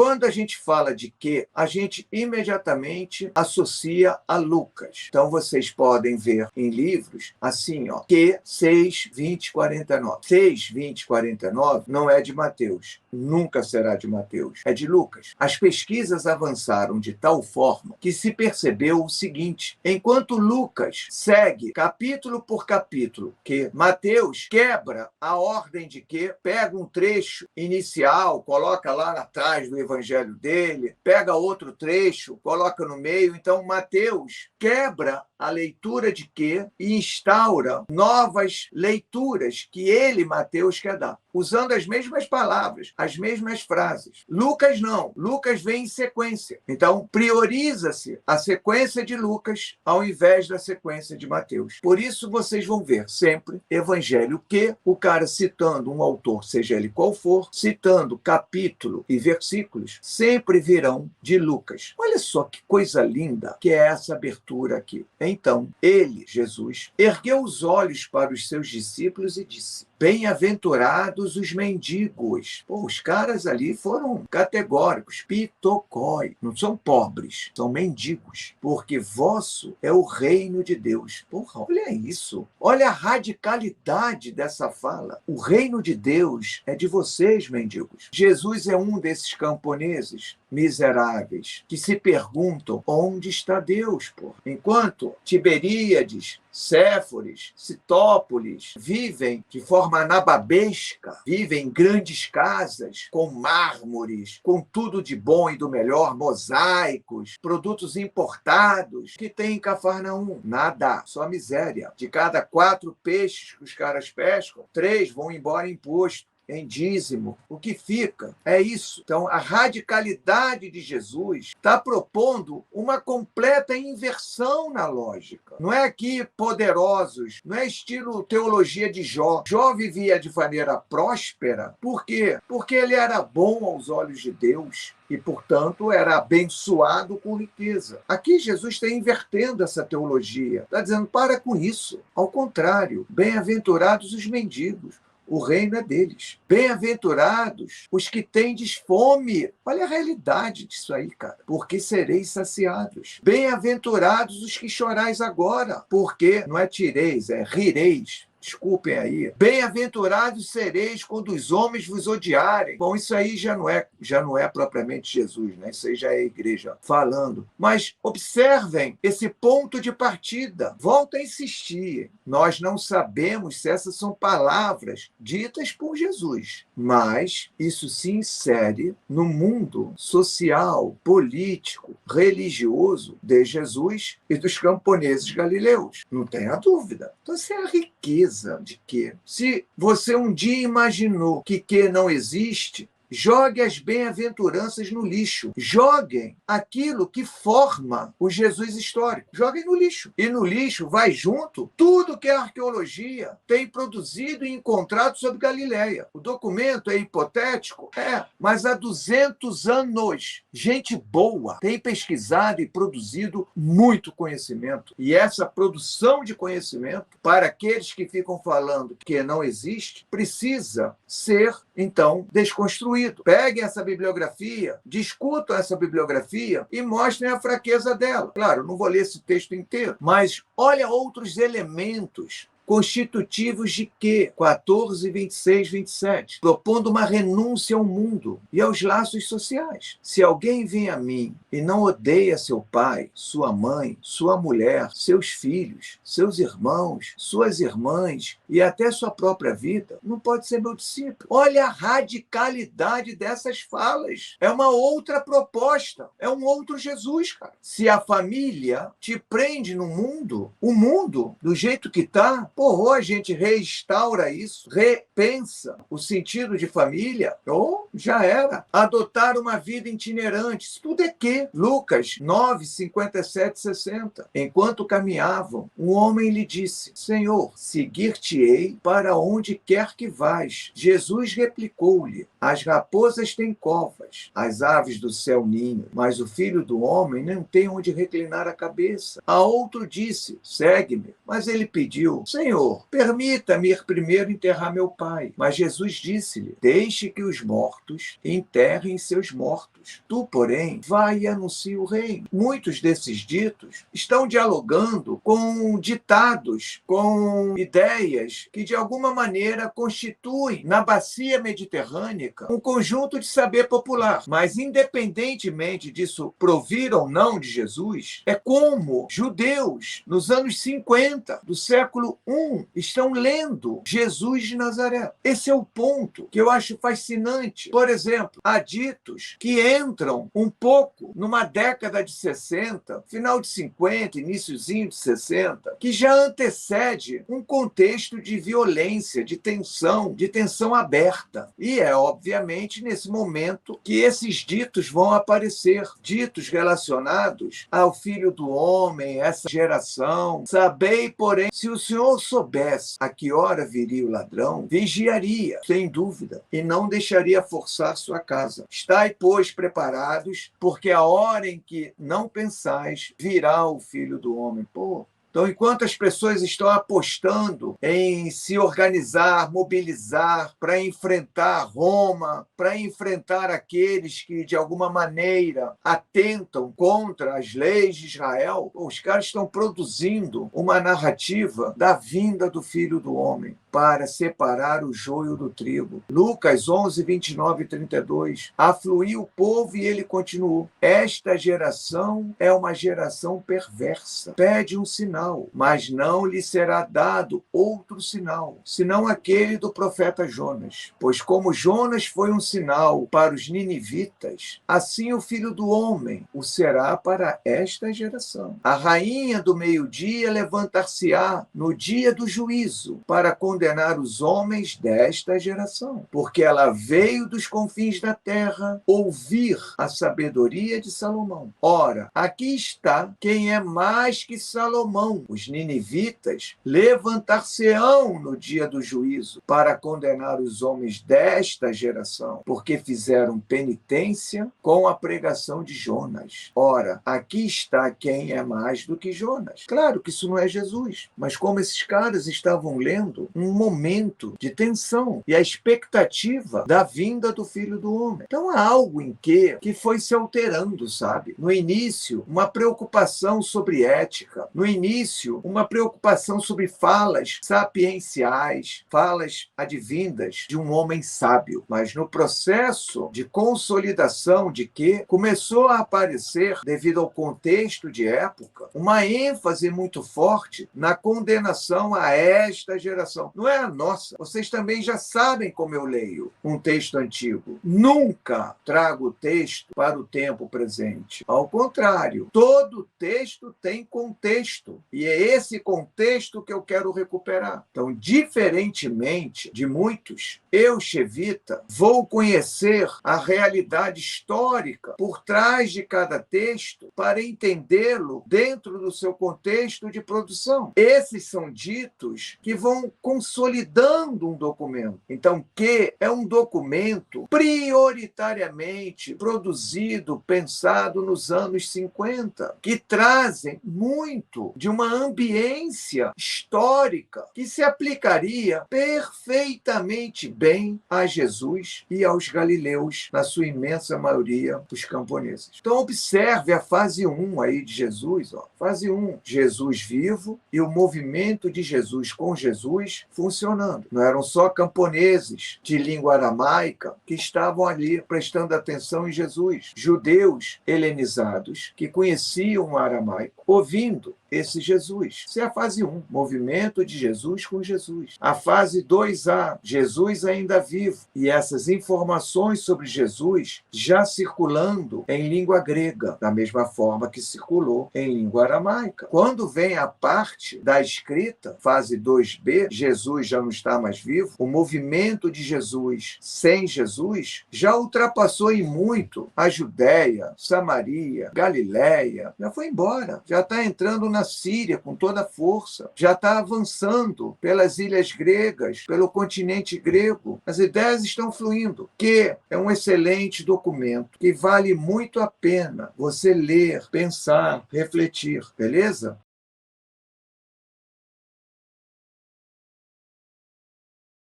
Quando a gente fala de que, a gente imediatamente associa a Lucas. Então, vocês podem ver em livros assim, ó, que 6, 20, 49. 6, 20, 49 não é de Mateus. Nunca será de Mateus. É de Lucas. As pesquisas avançaram de tal forma que se percebeu o seguinte: enquanto Lucas segue capítulo por capítulo, que Mateus quebra a ordem de que pega um trecho inicial, coloca lá atrás do evangelho dele, pega outro trecho, coloca no meio. Então, Mateus quebra a leitura de que e instaura novas leituras que ele, Mateus, quer dar, usando as mesmas palavras, as mesmas frases. Lucas não. Lucas vem em sequência. Então, prioriza-se a sequência de Lucas ao invés da sequência de Mateus. Por isso, vocês vão ver sempre evangelho que o cara citando um autor, seja ele qual for, citando capítulo e versículos, sempre virão de Lucas. Olha só que coisa linda que é essa abertura aqui. Então, ele, Jesus, ergueu os olhos para os seus discípulos e disse: bem-aventurados os mendigos. Pô, os caras ali foram categóricos, pitocói. Não são pobres, são mendigos, porque vosso é o reino de Deus. Porra, olha isso. Olha a radicalidade dessa fala. O reino de Deus é de vocês, mendigos. Jesus é um desses camponeses miseráveis que se perguntam onde está Deus, porra. Enquanto Tiberíades, Séforis, Citópolis vivem de forma anababesca, vivem em grandes casas, com mármores, com tudo de bom e do melhor, mosaicos, produtos importados. Que tem em Cafarnaum? Nada, só miséria. De cada 4 peixes que os caras pescam, 3 vão embora em imposto, em dízimo. O que fica é isso. Então, a radicalidade de Jesus está propondo uma completa inversão na lógica. Não é aqui poderosos, não é estilo teologia de Jó. Jó vivia de maneira próspera. Por quê? Porque ele era bom aos olhos de Deus e, portanto, era abençoado com riqueza. Aqui Jesus está invertendo essa teologia. Está dizendo, para com isso. Ao contrário, bem-aventurados os mendigos. O reino é deles. Bem-aventurados os que tendes fome. Olha a realidade disso aí, cara. Porque sereis saciados. Bem-aventurados os que chorais agora. Porque não é tireis, é rireis. Desculpem aí. Bem-aventurados sereis quando os homens vos odiarem. Bom, isso aí já não é propriamente Jesus, né? Isso aí já é a igreja falando. Mas observem esse ponto de partida. Volto a insistir. Nós não sabemos se essas são palavras ditas por Jesus, mas isso se insere no mundo social, político, religioso de Jesus e dos camponeses galileus. Não tenha dúvida. Então, essa é a riqueza de que, se você um dia imaginou que não existe, jogue as bem-aventuranças no lixo. Joguem aquilo que forma o Jesus histórico. Joguem no lixo. E no lixo vai junto tudo que a arqueologia tem produzido e encontrado sobre Galileia. O documento é hipotético? É, mas há 200 anos, gente boa tem pesquisado e produzido muito conhecimento. E essa produção de conhecimento, para aqueles que ficam falando que não existe, precisa ser, então, desconstruído. Peguem essa bibliografia, discutam essa bibliografia e mostrem a fraqueza dela. Claro, não vou ler esse texto inteiro, mas olha outros elementos constitutivos de quê? 14, 26, 27. Propondo uma renúncia ao mundo e aos laços sociais. Se alguém vem a mim e não odeia seu pai, sua mãe, sua mulher, seus filhos, seus irmãos, suas irmãs e até sua própria vida, não pode ser meu discípulo. Olha a radicalidade dessas falas. É uma outra proposta. É um outro Jesus, cara. Se a família te prende no mundo, o mundo, do jeito que está, ou a gente reinstaura isso, repensa o sentido de família, ou já era. Adotar uma vida itinerante. Isso tudo é quê? Lucas 9, 57, 60. Enquanto caminhavam, um homem lhe disse: Senhor, seguir-te-ei para onde quer que vás. Jesus replicou-lhe: as raposas têm covas, as aves do céu ninho, mas o filho do homem não tem onde reclinar a cabeça. A outro disse: segue-me. Mas ele pediu: Senhor, permita-me ir primeiro enterrar meu pai. Mas Jesus disse-lhe: deixe que os mortos enterrem seus mortos. ditos. Tu, porém, vai e anuncia o reino. Muitos desses ditos estão dialogando com ditados, com ideias que, de alguma maneira, constituem, na bacia mediterrânea, um conjunto de saber popular. Mas, independentemente disso provir ou não de Jesus, é como judeus, nos anos 50 do século I, estão lendo Jesus de Nazaré. Esse é o ponto que eu acho fascinante. Por exemplo, há ditos que entram um pouco numa década de 60, final de 50, iniciozinho de 60, que já antecede um contexto de violência, de tensão aberta. E é, obviamente, nesse momento que esses ditos vão aparecer, ditos relacionados ao Filho do Homem, essa geração. Sabei, porém, se o Senhor soubesse a que hora viria o ladrão, vigiaria, sem dúvida, e não deixaria forçar sua casa. Estai, pois, preparados, porque a hora em que não pensais, virá o Filho do Homem. Então, enquanto as pessoas estão apostando em se organizar, mobilizar para enfrentar Roma, para enfrentar aqueles que, de alguma maneira, atentam contra as leis de Israel, os caras estão produzindo uma narrativa da vinda do Filho do Homem para separar o joio do trigo. Lucas 11, 29 e 32. Afluiu o povo e ele continuou. Esta geração é uma geração perversa. Pede um sinal, mas não lhe será dado outro sinal, senão aquele do profeta Jonas. Pois como Jonas foi um sinal para os ninivitas, assim o Filho do Homem o será para esta geração. A rainha do meio-dia levantar-se-á no dia do juízo para condenar os homens desta geração, porque ela veio dos confins da terra ouvir a sabedoria de Salomão. Ora, aqui está quem é mais que Salomão. Os ninivitas levantar-se-ão no dia do juízo para condenar os homens desta geração, porque fizeram penitência com a pregação de Jonas. Ora, aqui está quem é mais do que Jonas. Claro que isso não é Jesus, mas como esses caras estavam lendo um momento de tensão e a expectativa da vinda do Filho do Homem. Então há algo em que foi se alterando, sabe? No início, uma preocupação sobre ética. No início, uma preocupação sobre falas sapienciais, falas advindas de um homem sábio. Mas no processo de consolidação de que começou a aparecer, devido ao contexto de época, uma ênfase muito forte na condenação a esta geração. Não é a nossa. Vocês também já sabem como eu leio um texto antigo. Nunca trago o texto para o tempo presente. Ao contrário, todo texto tem contexto. E é esse contexto que eu quero recuperar. Então, diferentemente de muitos, eu, Chevita, vou conhecer a realidade histórica por trás de cada texto para entendê-lo dentro do seu contexto de produção. Esses são ditos que vão consolidando um documento. Então, que é um documento prioritariamente produzido, pensado nos anos 50, que trazem muito de uma ambiência histórica que se aplicaria perfeitamente bem a Jesus e aos galileus, na sua imensa maioria, os camponeses. Então, observe a fase 1 aí de Jesus. Fase 1, Jesus vivo e o movimento de Jesus com Jesus funcionando. Não eram só camponeses de língua aramaica que estavam ali prestando atenção em Jesus. Judeus helenizados que conheciam o aramaico, ouvindo esse Jesus. Isso é a fase 1, movimento de Jesus com Jesus. A fase 2A, Jesus ainda vivo. E essas informações sobre Jesus já circulando em língua grega, da mesma forma que circulou em língua aramaica. Quando vem a parte da escrita, fase 2B, Jesus já não está mais vivo, o movimento de Jesus sem Jesus já ultrapassou em muito a Judéia, Samaria, Galiléia, já foi embora, já está entrando na Síria com toda a força, já está avançando pelas ilhas gregas, pelo continente grego. As ideias estão fluindo, que é um excelente documento, que vale muito a pena você ler, pensar, refletir, beleza?